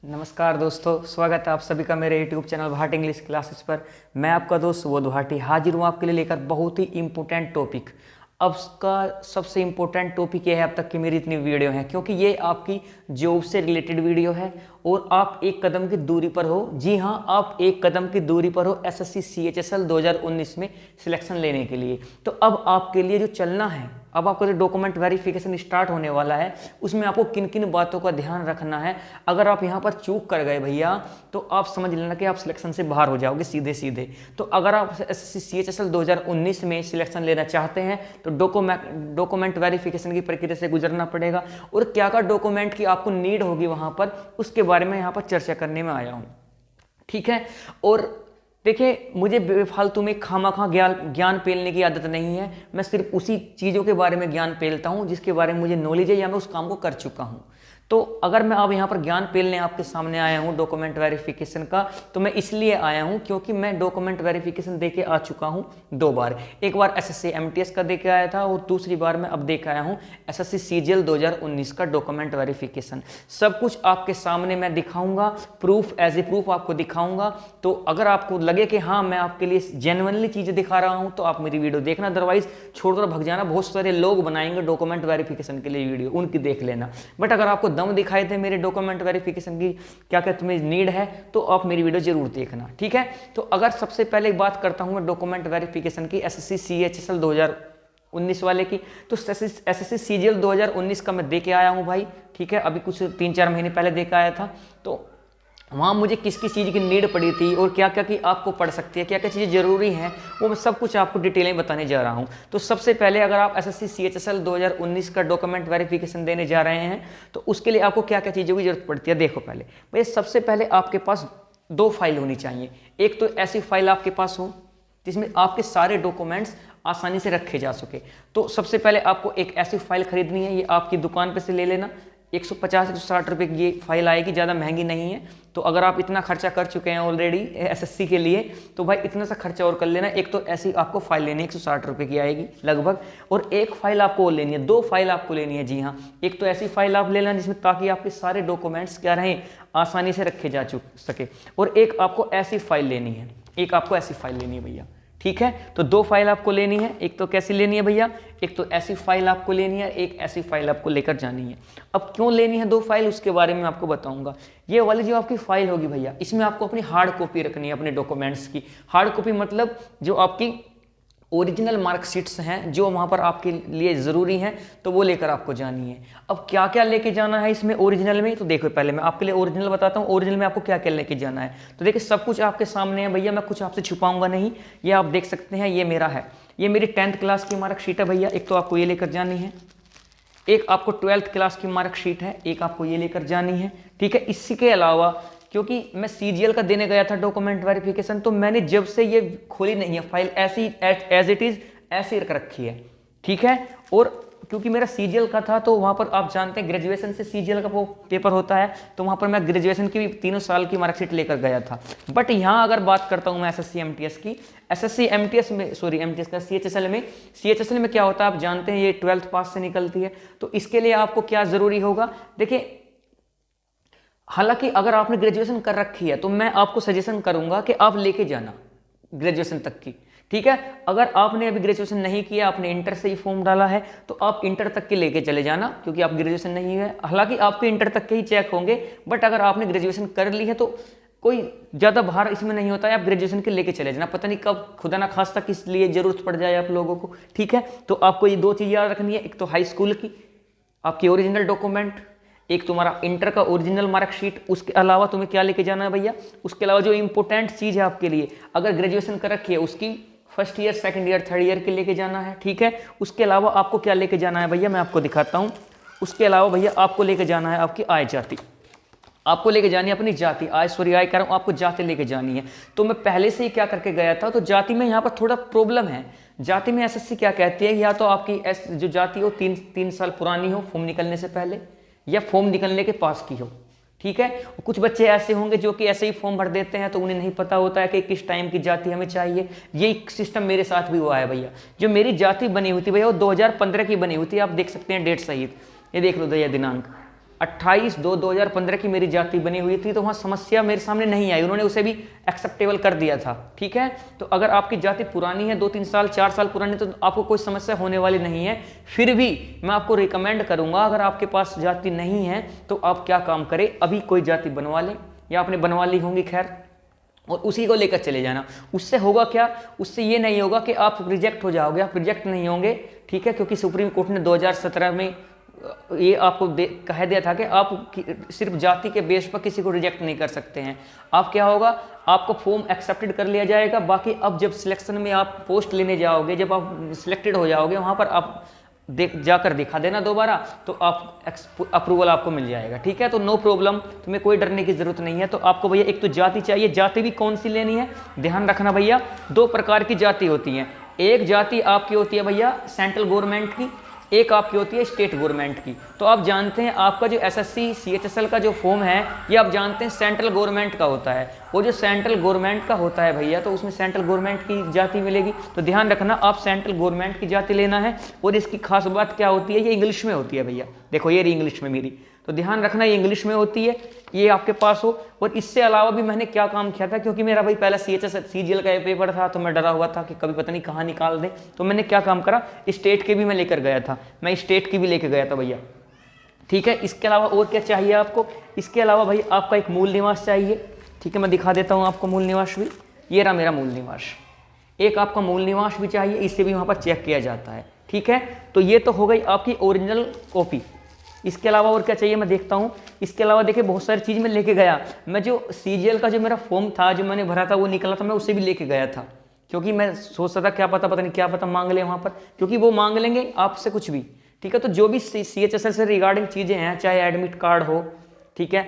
नमस्कार दोस्तों, स्वागत है आप सभी का मेरे YouTube चैनल भाट इंग्लिश क्लासेस पर। मैं आपका दोस्त वो भाटी हाजिर हूँ आपके लिए लेकर बहुत ही इम्पोर्टेंट टॉपिक। अब का सबसे इम्पोर्टेंट टॉपिक ये है अब तक की मेरी इतनी वीडियो है, क्योंकि ये आपकी जॉब से रिलेटेड वीडियो है और आप एक कदम की दूरी पर हो। जी हाँ, आप एक कदम की दूरी पर हो एसएससी CHSL 2019 में सिलेक्शन लेने के लिए। तो अब आपके लिए जो चलना है, अब आपका जो डॉक्यूमेंट वेरिफिकेशन स्टार्ट होने वाला है, उसमें आपको किन किन बातों का ध्यान रखना है। अगर आप यहाँ पर चूक कर गए भैया, तो आप समझ लेना कि आप सिलेक्शन से बाहर हो जाओगे सीधे सीधे। तो अगर आप एसएससी CHSL 2019 में सिलेक्शन लेना चाहते हैं तो डॉक्यूमेंट वेरिफिकेशन की प्रक्रिया से गुजरना पड़ेगा, और क्या क्या डॉक्यूमेंट की आपको नीड होगी वहाँ पर, उसके बारे में यहाँ पर चर्चा करने में आया हूँ। ठीक है। और देखिए, मुझे बेफालतू में खामखा ज्ञान पेलने की आदत नहीं है। मैं सिर्फ उसी चीज़ों के बारे में ज्ञान पेलता हूँ जिसके बारे में मुझे नॉलेज है या मैं उस काम को कर चुका हूँ। तो अगर मैं अब यहाँ पर ज्ञान पेलने आपके सामने आया हूँ डॉक्यूमेंट वेरिफिकेशन का, तो मैं इसलिए आया हूँ क्योंकि मैं डॉक्यूमेंट वेरिफिकेशन दे के आ चुका हूँ 2 बार। एक बार SSC MTS का दे के आया था और दूसरी बार मैं अब दे के आया हूँ SSC CGL 2019 का डॉक्यूमेंट वेरिफिकेशन। सब कुछ आपके सामने मैं दिखाऊंगा, प्रूफ एज ए प्रूफ आपको दिखाऊंगा। तो अगर आपको लगे कि हाँ मैं आपके लिए जेन्युइनली चीज़ें दिखा रहा हूँ तो आप मेरी वीडियो देखना, अदरवाइज छोड़कर भग जाना। बहुत सारे लोग बनाएंगे डॉक्यूमेंट वेरिफिकेशन के लिए वीडियो, उनकी देख लेना। बट अगर आपको दम दिखाई दे मेरे डॉक्यूमेंट वेरिफिकेशन की क्या क्या तुम्हें नीड है, तो आप मेरी वीडियो जरूर देखना। ठीक है। तो अगर सबसे पहले बात करता हूं मैं डॉक्यूमेंट वेरिफिकेशन की SSC CHSL 2019 वाले की, तो SSC CGL 2019 का मैं दे के आया हूं भाई। ठीक है, अभी कुछ 3-4 महीने पहले दे के आया था। तो वहाँ मुझे किस किस चीज़ की नीड पड़ी थी और क्या क्या की आपको पड़ सकती है, क्या क्या चीज़ें ज़रूरी हैं, वो मैं सब कुछ आपको डिटेल में बताने जा रहा हूँ। तो सबसे पहले अगर आप SSC CHSL 2019 का डॉक्यूमेंट वेरिफिकेशन देने जा रहे हैं तो उसके लिए आपको क्या क्या चीज़ों की जरूरत पड़ती है। देखो, पहले भैया सबसे पहले आपके पास 2 फाइल होनी चाहिए। एक तो ऐसी फाइल आपके पास हो जिसमें आपके सारे डॉक्यूमेंट्स आसानी से रखे जा सके। तो सबसे पहले आपको एक ऐसी फाइल खरीदनी है, ये आपकी दुकान पे से ले लेना। 150-160 रुपये की ये फाइल आएगी, ज़्यादा महंगी नहीं है। तो अगर आप इतना खर्चा कर चुके हैं ऑलरेडी SSC के लिए, तो भाई इतना सा खर्चा और कर लेना। एक तो ऐसी आपको फाइल लेनी है 160 रुपये की आएगी लगभग, और एक फाइल आपको और लेनी है, 2 फाइल आपको लेनी है। जी हाँ, एक तो ऐसी फाइल आप लेना जिसमें ताकि आपके सारे डॉक्यूमेंट्स क्या रहें, आसानी से रखे जा सके, और एक आपको ऐसी फाइल लेनी है, एक आपको ऐसी फाइल लेनी है भैया। ठीक है, तो 2 फाइल आपको लेनी है। एक तो कैसी लेनी है भैया, एक तो ऐसी फाइल आपको लेनी है, एक ऐसी फाइल आपको लेकर जानी है। अब क्यों लेनी है 2 फाइल, उसके बारे में आपको बताऊंगा। ये वाली जो आपकी फाइल होगी भैया, इसमें आपको अपनी हार्ड कॉपी रखनी है अपने डॉक्यूमेंट्स की। हार्ड कॉपी मतलब जो आपकी ओरिजिनल मार्कशीट्स हैं जो वहाँ पर आपके लिए ज़रूरी हैं, तो वो लेकर आपको जानी है। अब क्या क्या लेके जाना है इसमें ओरिजिनल में, तो देखो पहले मैं आपके लिए ओरिजिनल बताता हूँ, ओरिजिनल में आपको क्या क्या लेके जाना है। तो देखिए सब कुछ आपके सामने है भैया, मैं कुछ आपसे छुपाऊंगा नहीं। ये आप देख सकते हैं, ये मेरा है, ये मेरी 10th क्लास की मार्कशीट है भैया। एक तो आपको ये लेकर जानी है, एक आपको 12th क्लास की मार्कशीट है, एक आपको ये लेकर जानी है। ठीक है, इसी के अलावा क्योंकि मैं CGL का देने गया था डॉक्यूमेंट वेरिफिकेशन, तो मैंने जब से ये खोली नहीं है फाइल, ऐसी एज इट इज ऐसी रख रखी है। ठीक है, और क्योंकि मेरा CGL का था तो वहाँ पर आप जानते हैं ग्रेजुएशन से CGL का वो पेपर होता है, तो वहाँ पर मैं ग्रेजुएशन की भी 3 साल की मार्कशीट लेकर गया था। बट यहाँ अगर बात करता हूँ मैं SSC MTS की, SSC MTS में सॉरी MTS का CHSL में क्या होता है आप जानते हैं, ये 12th पास से निकलती है। तो इसके लिए आपको क्या ज़रूरी होगा, देखिए हालांकि अगर आपने ग्रेजुएशन कर रखी है तो मैं आपको सजेशन करूंगा कि आप लेके जाना ग्रेजुएशन तक की। ठीक है, अगर आपने अभी ग्रेजुएशन नहीं किया, आपने इंटर से ही फॉर्म डाला है, तो आप इंटर तक के लेके चले जाना, क्योंकि आप ग्रेजुएशन नहीं है। हालांकि आपके इंटर तक के ही चेक होंगे, बट अगर आपने ग्रेजुएशन कर ली है तो कोई ज़्यादा भार इसमें नहीं होता है, आप ग्रेजुएशन के लेके चले जाना। पता नहीं कब खुदा ना खास्ता किस लिए जरूरत पड़ जाए आप लोगों को। ठीक है, तो आपको ये 2 चीज़ याद रखनी है, एक तो हाई स्कूल की आपकी ओरिजिनल डॉक्यूमेंट, एक तुम्हारा इंटर का ओरिजिनल मार्कशीट। उसके अलावा तुम्हें क्या लेके जाना है भैया, उसके अलावा जो इंपॉर्टेंट चीज़ है आपके लिए, अगर ग्रेजुएशन कर रखी है उसकी first year, second year, third year के लेके जाना है। ठीक है, उसके अलावा आपको क्या लेके जाना है भैया, मैं आपको दिखाता हूँ। उसके अलावा भैया आपको लेके जाना है आपकी आय जाति, आपको लेके जानी है अपनी जाति, आय कह रहा हूँ, आपको जाति लेके जानी है। तो मैं पहले से ही क्या करके गया था, तो जाति में यहाँ पर थोड़ा प्रॉब्लम है। जाति में SSC क्या कहती है, या तो आपकी जो जाति हो 3 साल पुरानी हो फॉर्म निकलने से पहले, या फॉर्म निकलने के पास की हो। ठीक है, कुछ बच्चे ऐसे होंगे जो कि ऐसे ही फॉर्म भर देते हैं, तो उन्हें नहीं पता होता है कि किस टाइम की जाति हमें चाहिए। ये सिस्टम मेरे साथ भी हुआ है भैया। जो मेरी जाति बनी हुई थी भैया वो 2015 की बनी हुई थी, आप देख सकते हैं डेट सहित, ये देख लो भैया दिनांक 28/2/2015 की मेरी जाति बनी हुई थी, तो वहाँ समस्या मेरे सामने नहीं आई, उन्होंने उसे भी एक्सेप्टेबल कर दिया था। ठीक है, तो अगर आपकी जाति पुरानी है, 2-3 साल 4 साल पुरानी, तो आपको कोई समस्या होने वाली नहीं है। फिर भी मैं आपको रिकमेंड करूंगा, अगर आपके पास जाति नहीं है तो आप क्या काम करें, अभी कोई जाति बनवा लें, या आपने बनवा ली होंगी खैर, और उसी को लेकर चले जाना। उससे होगा क्या, उससे ये नहीं होगा कि आप रिजेक्ट हो जाओगे, आप रिजेक्ट नहीं होंगे। ठीक है, क्योंकि सुप्रीम कोर्ट ने 2017 में ये आपको कह दिया था कि आप सिर्फ जाति के बेस पर किसी को रिजेक्ट नहीं कर सकते हैं। आप क्या होगा, आपको फॉर्म एक्सेप्टेड कर लिया जाएगा, बाकी अब जब सिलेक्शन में आप पोस्ट लेने जाओगे, जब आप सिलेक्टेड हो जाओगे, वहाँ पर आप जाकर दिखा देना दोबारा, तो आप अप्रूवल आपको मिल जाएगा। ठीक है, तो नो प्रॉब्लम, तुम्हें कोई डरने की जरूरत नहीं है। तो आपको भैया एक तो जाति चाहिए, जाति भी कौन सी लेनी है, ध्यान रखना भैया, 2 प्रकार की जाति होती है। एक जाति आपकी होती है भैया सेंट्रल गवर्नमेंट की, एक आपकी होती है स्टेट गवर्नमेंट की। तो आप जानते हैं आपका जो एसएससी सीएचएसएल का जो फॉर्म है, ये आप जानते हैं सेंट्रल गवर्नमेंट का होता है। वो जो सेंट्रल गवर्नमेंट का होता है भैया, तो उसमें सेंट्रल गवर्नमेंट की जाति मिलेगी। तो ध्यान रखना, आप सेंट्रल गवर्नमेंट की जाति लेना है। और इसकी खास बात क्या होती है, ये इंग्लिश में होती है भैया, देखो ये रही इंग्लिश में मेरी, तो ध्यान रखना ये इंग्लिश में होती है, ये आपके पास हो। और इससे अलावा भी मैंने क्या काम किया था, क्योंकि मेरा भाई पहला सीजीएल का पेपर था, तो मैं डरा हुआ था कि कभी पता नहीं कहाँ निकाल दे, तो मैंने क्या काम करा, स्टेट के भी मैं लेकर गया था, मैं स्टेट की भी लेकर गया था भैया। ठीक है, इसके अलावा और क्या चाहिए आपको, इसके अलावा भाई आपका एक मूल निवास चाहिए। ठीक है, मैं दिखा देता हूँ आपको मूल निवास भी, ये रहा मेरा मूल निवास, एक आपका मूल निवास भी चाहिए, इससे भी वहाँ पर चेक किया जाता है। ठीक है, तो ये तो हो गई आपकी ओरिजिनल कॉपी। इसके अलावा और क्या चाहिए मैं देखता हूँ। इसके अलावा देखिए बहुत सारी चीज़ मैं लेके गया, मैं जो सीजीएल का जो मेरा फॉर्म था, जो मैंने भरा था, वो निकला था, मैं उसे भी लेके गया था, क्योंकि मैं सोचता था क्या पता नहीं क्या पता मांग ले वहाँ पर, क्योंकि वो मांग लेंगे आपसे कुछ भी। ठीक है, तो जो भी सीएचएसएल से रिगार्डिंग चीज़ें हैं, चाहे एडमिट कार्ड हो, ठीक है,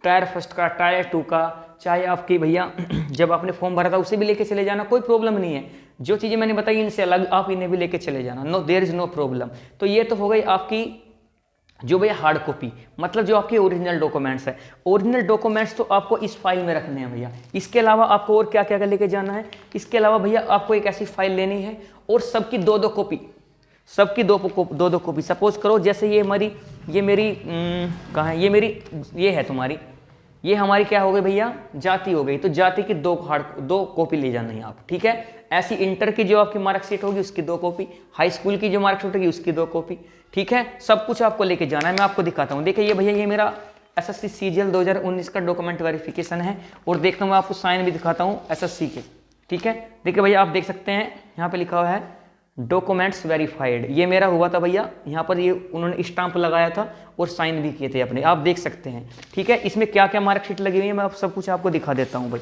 टायर फर्स्ट का, टायर 2 का, चाहे आपकी भैया जब आपने फॉर्म भरा था उसे भी लेके चले जाना, कोई प्रॉब्लम नहीं है। जो चीज़ें मैंने बताई इनसे अलग आप इन्हें भी लेके चले जाना, no there is no problem. तो ये तो हो गई आपकी जो भैया हार्ड कॉपी, मतलब जो आपके ओरिजिनल डॉक्यूमेंट्स है। ओरिजिनल डॉक्यूमेंट्स तो आपको इस फाइल में रखने हैं भैया। इसके अलावा आपको और क्या क्या लेके जाना है, इसके अलावा भैया आपको एक ऐसी फाइल लेनी है और सबकी 2-2 कॉपी, सबकी 2-2 कॉपी। सपोज करो जैसे ये मेरी कहाँ है, ये है तुम्हारी, ये हमारी क्या हो गई भैया, जाति हो गई। तो जाति की 2 कॉपी ले जाना है आप। ठीक है, ऐसी इंटर की जो आपकी मार्कशीट होगी उसकी 2 कॉपी, हाई स्कूल की जो मार्कशीट होगी उसकी 2 कॉपी। ठीक है, सब कुछ आपको लेके जाना है। मैं आपको दिखाता हूँ, देखिए ये भैया ये मेरा एसएससी सीजीएल 2019 का डॉक्यूमेंट वेरिफिकेशन है, और देखता हूँ मैं आपको साइन भी दिखाता हूँ एसएससी के। ठीक है, देखिए भैया आप देख सकते हैं यहाँ पे लिखा हुआ है डॉक्यूमेंट्स वेरीफाइड, ये मेरा हुआ था भैया, यहाँ पर ये उन्होंने स्टाम्प लगाया था और साइन भी किए थे अपने, आप देख सकते हैं। ठीक है, इसमें क्या क्या मार्कशीट लगी हुई है मैं आप सब कुछ आपको दिखा देता हूँ भाई।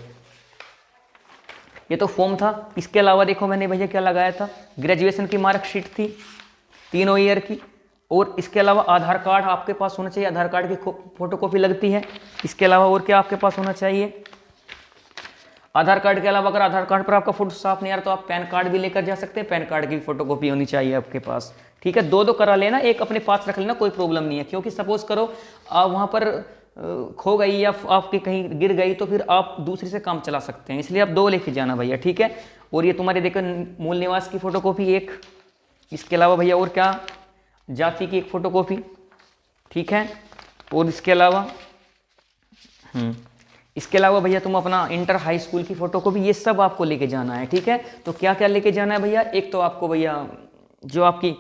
ये तो फॉर्म था, इसके अलावा देखो मैंने भैया क्या लगाया था, ग्रेजुएशन की मार्कशीट थी 3 ईयर की, और इसके अलावा आधार कार्ड आपके पास होना चाहिए, आधार कार्ड की फोटोकॉपी लगती है। इसके अलावा और क्या आपके पास होना चाहिए, आधार कार्ड के अलावा अगर आधार कार्ड पर आपका फोटो साफ नहीं आ रहा तो आप पैन कार्ड भी लेकर जा सकते हैं, पैन कार्ड की फोटोकॉपी होनी चाहिए आपके पास। ठीक है, 2-2 करा लेना, एक अपने पास रख लेना, कोई प्रॉब्लम नहीं है, क्योंकि सपोज करो आप वहाँ पर खो गई या आपकी कहीं गिर गई तो फिर आप दूसरी से काम चला सकते हैं, इसलिए आप 2 लेके जाना भैया। ठीक है, और ये तुम्हारे देखो मूल निवास की फोटोकॉपी एक, इसके अलावा भैया और क्या, जाति की एक फोटोकॉपी। ठीक है, और इसके अलावा भैया तुम अपना इंटर हाई स्कूल की फोटोकॉपी, ये सब आपको लेके जाना है। ठीक है, तो क्या क्या लेके जाना है भैया, एक तो आपको भैया जो आपकी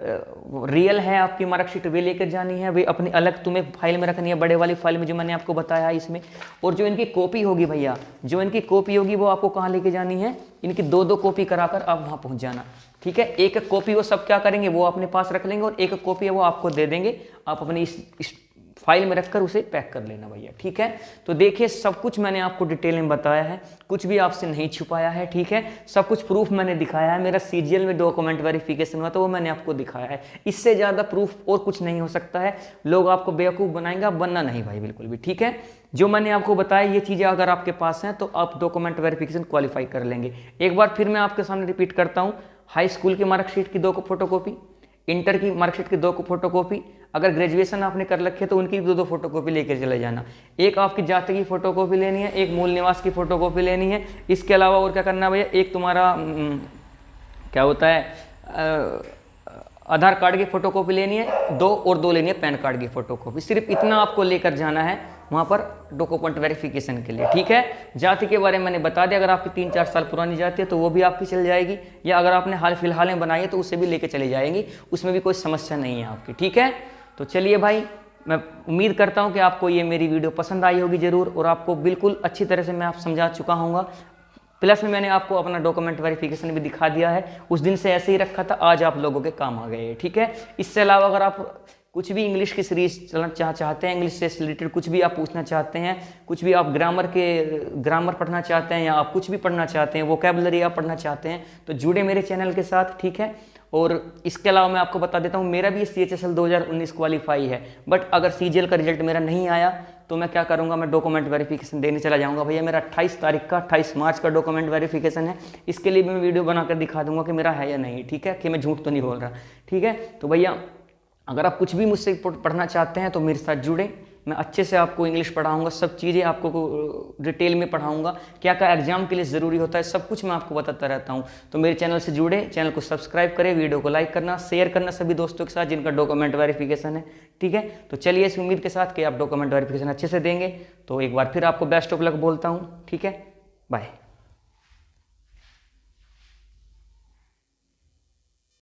रियल है आपकी मार्कशीट वे लेकर जानी है, वे अपनी अलग तुम्हें फाइल में रखनी है, बड़े वाली फाइल में जो मैंने आपको बताया है इसमें। और जो इनकी कॉपी होगी भैया, जो इनकी कॉपी होगी वो आपको कहाँ लेके जानी है, इनकी 2-2 कॉपी कराकर आप वहाँ पहुँच जाना। ठीक है, एक कॉपी वो सब क्या करेंगे, वो अपने पास रख लेंगे, और एक कॉपी है वो आपको दे देंगे, आप अपनी इस फाइल में रखकर उसे पैक कर लेना भैया। ठीक है, तो देखिए सब कुछ मैंने आपको डिटेल में बताया है, कुछ भी आपसे नहीं छुपाया है। ठीक है, सब कुछ प्रूफ मैंने दिखाया है, मेरा सीजीएल में डॉक्यूमेंट वेरिफिकेशन हुआ तो वो मैंने आपको दिखाया है, इससे ज़्यादा प्रूफ और कुछ नहीं हो सकता है। लोग आपको बेवकूफ़ बनाएंगे, आप बनना नहीं भाई बिल्कुल भी। ठीक है, जो मैंने आपको बताया ये चीज़ें अगर आपके पास हैं तो आप डॉक्यूमेंट वेरिफिकेशन क्वालिफाई कर लेंगे। एक बार फिर मैं आपके सामने रिपीट करता हूँ, हाई स्कूल की मार्कशीट की 2 फोटोकॉपी, इंटर की मार्कशीट की 2 फोटोकॉपी, अगर ग्रेजुएशन आपने कर रखी है तो उनकी 2-2 फोटोकॉपी लेकर चले जाना। एक आपकी जाति की फोटोकॉपी लेनी है, एक मूल निवास की फोटोकॉपी लेनी है। इसके अलावा और क्या करना है भैया, एक तुम्हारा क्या होता है आधार कार्ड की फोटोकॉपी लेनी है 2 और 2 लेनी है पैन कार्ड की फोटोकॉपी। सिर्फ इतना आपको लेकर जाना है वहाँ पर डॉक्यूमेंट वेरिफिकेशन के लिए, ठीक है। जाति के बारे में मैंने बता दिया, अगर आपकी 3-4 साल पुरानी जाति है तो वो भी आपकी चल जाएगी, या अगर आपने हाल फिलहाल में बनाई है तो उसे भी लेके चली जाएंगी, उसमें भी कोई समस्या नहीं है आपकी, ठीक है। तो चलिए भाई, मैं उम्मीद करता हूँ कि आपको ये मेरी वीडियो पसंद आई होगी ज़रूर, और आपको बिल्कुल अच्छी तरह से मैं आप समझा चुका हूँगा। प्लस में मैंने आपको अपना डॉक्यूमेंट वेरिफिकेशन भी दिखा दिया है, उस दिन से ऐसे ही रखा था, आज आप लोगों के काम आ गए, ठीक है। इससे अलावा अगर आप कुछ भी इंग्लिश की सीरीज चलना चाहते हैं, इंग्लिश से रिलेटेड कुछ भी आप पूछना चाहते हैं, कुछ भी आप ग्रामर पढ़ना चाहते हैं, या आप कुछ भी पढ़ना चाहते हैं, वोकैबुलरी आप पढ़ना चाहते हैं, तो जुड़े मेरे चैनल के साथ, ठीक है। और इसके अलावा मैं आपको बता देता हूँ, मेरा भी CHSL 2019 क्वालिफाई है, बट अगर CGL का रिजल्ट मेरा नहीं आया तो मैं क्या करूँगा, मैं डॉक्यूमेंट वेरिफिकेशन देने चला जाऊँगा। भैया मेरा 28 तारीख का 28 मार्च का डॉक्यूमेंट वेरिफिकेशन है, इसके लिए भी मैं वीडियो बनाकर दिखा दूंगा कि मेरा है या नहीं, ठीक है, कि मैं झूठ तो नहीं बोल रहा, ठीक है। तो भैया अगर आप कुछ भी मुझसे पढ़ना चाहते हैं तो मेरे साथ जुड़े, मैं अच्छे से आपको इंग्लिश पढ़ाऊंगा, सब चीज़ें आपको डिटेल में पढ़ाऊंगा, क्या क्या एग्जाम के लिए ज़रूरी होता है, सब कुछ मैं आपको बताता रहता हूं। तो मेरे चैनल से जुड़े, चैनल को सब्सक्राइब करें, वीडियो को लाइक करना, शेयर करना सभी दोस्तों के साथ जिनका डॉक्यूमेंट वेरिफिकेशन है, ठीक है। तो चलिए इस उम्मीद के साथ कि आप डॉक्यूमेंट वेरिफिकेशन अच्छे से देंगे, तो एक बार फिर आपको बेस्ट ऑफ लक बोलता हूँ, ठीक है, बाय।